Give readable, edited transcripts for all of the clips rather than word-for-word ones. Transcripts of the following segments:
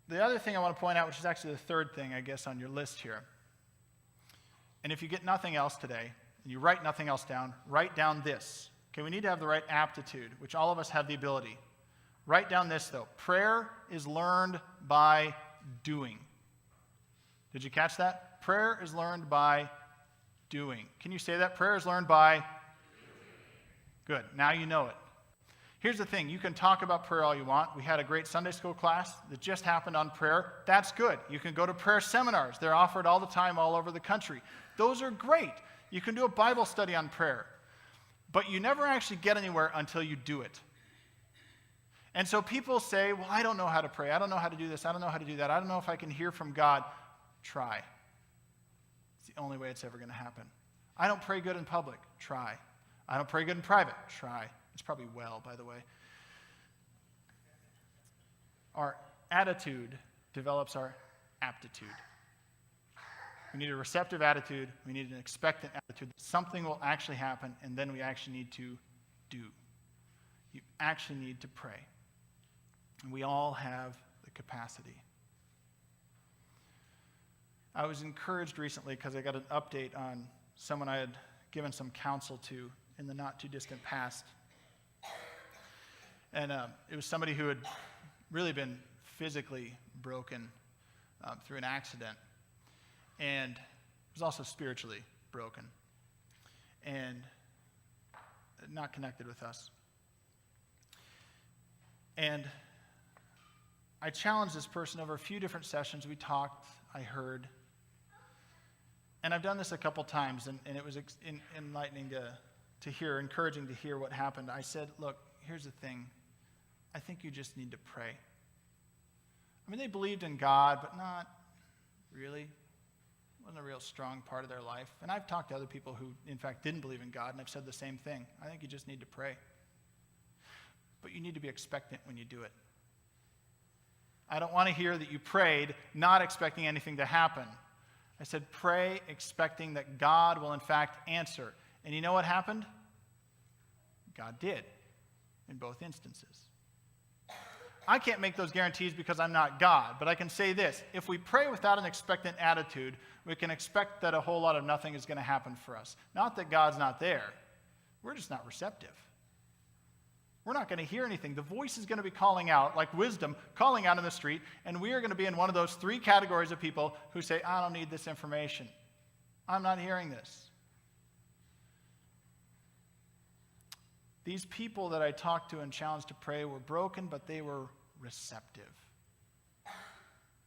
The other thing I want to point out, which is actually the third thing, I guess, on your list here, and if you get nothing else today, and you write nothing else down, write down this. Okay, we need to have the right aptitude, which all of us have the ability. Write down this, though. Prayer is learned by doing. Did you catch that? Prayer is learned by doing. Can you say that? Prayer is learned by? Good. Now you know it. Here's the thing. You can talk about prayer all you want. We had a great Sunday school class that just happened on prayer. That's good. You can go to prayer seminars. They're offered all the time all over the country. Those are great. You can do a Bible study on prayer. But you never actually get anywhere until you do it. And so people say, well, I don't know how to pray. I don't know how to do this. I don't know how to do that. I don't know if I can hear from God. Try. It's the only way it's ever going to happen. I don't pray good in public. Try. I don't pray good in private. Try. It's probably well, by the way. Our attitude develops our aptitude. We need a receptive attitude. We need an expectant attitude. Something will actually happen, and then we actually need to do. You actually need to pray. And we all have the capacity. I was encouraged recently because I got an update on someone I had given some counsel to in the not-too-distant past. And it was somebody who had really been physically broken through an accident. And was also spiritually broken. And not connected with us. And I challenged this person over a few different sessions. We talked, I heard. And I've done this a couple times, and it was enlightening to hear, encouraging to hear what happened. I said, look, here's the thing. I think you just need to pray. I mean, they believed in God, but not really. It wasn't a real strong part of their life. And I've talked to other people who, in fact, didn't believe in God, and I've said the same thing. I think you just need to pray. But you need to be expectant when you do it. I don't want to hear that you prayed not expecting anything to happen. I said, pray expecting that God will, in fact, answer. And you know what happened? God did in both instances. I can't make those guarantees because I'm not God, but I can say this. If we pray without an expectant attitude, we can expect that a whole lot of nothing is going to happen for us. Not that God's not there. We're just not receptive. We're not going to hear anything. The voice is going to be calling out, like wisdom, calling out in the street, and we are going to be in one of those three categories of people who say, I don't need this information. I'm not hearing this. These people that I talked to and challenged to pray were broken, but they were receptive.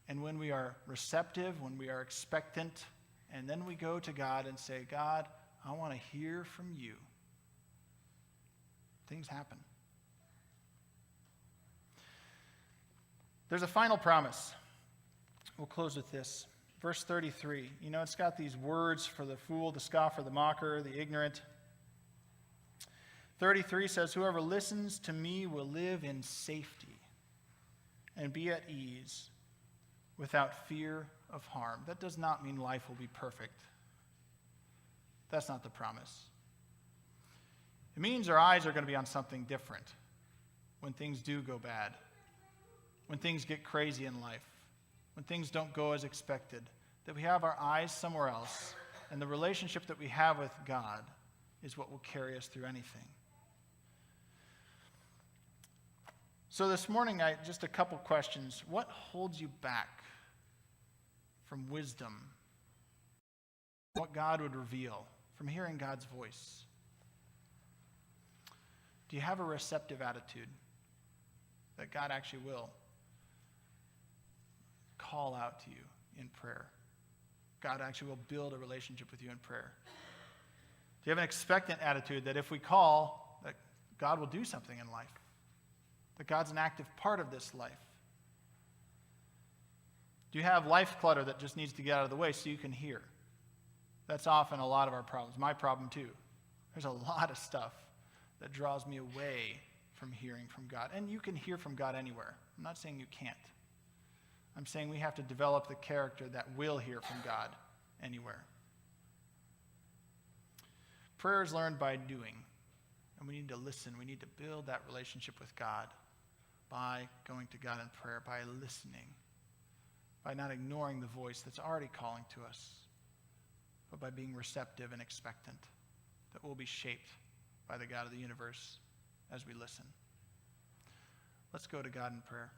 And when we are receptive, when we are expectant, and then we go to God and say, God, I want to hear from you, things happen. There's a final promise. We'll close with this. Verse 33. You know, it's got these words for the fool, the scoffer, the mocker, the ignorant. 33 says, whoever listens to me will live in safety and be at ease without fear of harm. That does not mean life will be perfect. That's not the promise. It means our eyes are going to be on something different when things do go bad, when things get crazy in life, when things don't go as expected, that we have our eyes somewhere else, and the relationship that we have with God is what will carry us through anything. So this morning, just a couple questions. What holds you back from wisdom? What God would reveal from hearing God's voice? Do you have a receptive attitude that God actually will call out to you in prayer? God actually will build a relationship with you in prayer. Do you have an expectant attitude that if we call, that God will do something in life? That God's an active part of this life? Do you have life clutter that just needs to get out of the way so you can hear? That's often a lot of our problems. My problem too. There's a lot of stuff that draws me away from hearing from God. And you can hear from God anywhere. I'm not saying you can't. I'm saying we have to develop the character that will hear from God anywhere. Prayer is learned by doing. And we need to listen. We need to build that relationship with God by going to God in prayer, by listening. by not ignoring the voice that's already calling to us, but by being receptive and expectant, that we'll be shaped by the God of the universe as we listen. Let's go to God in prayer.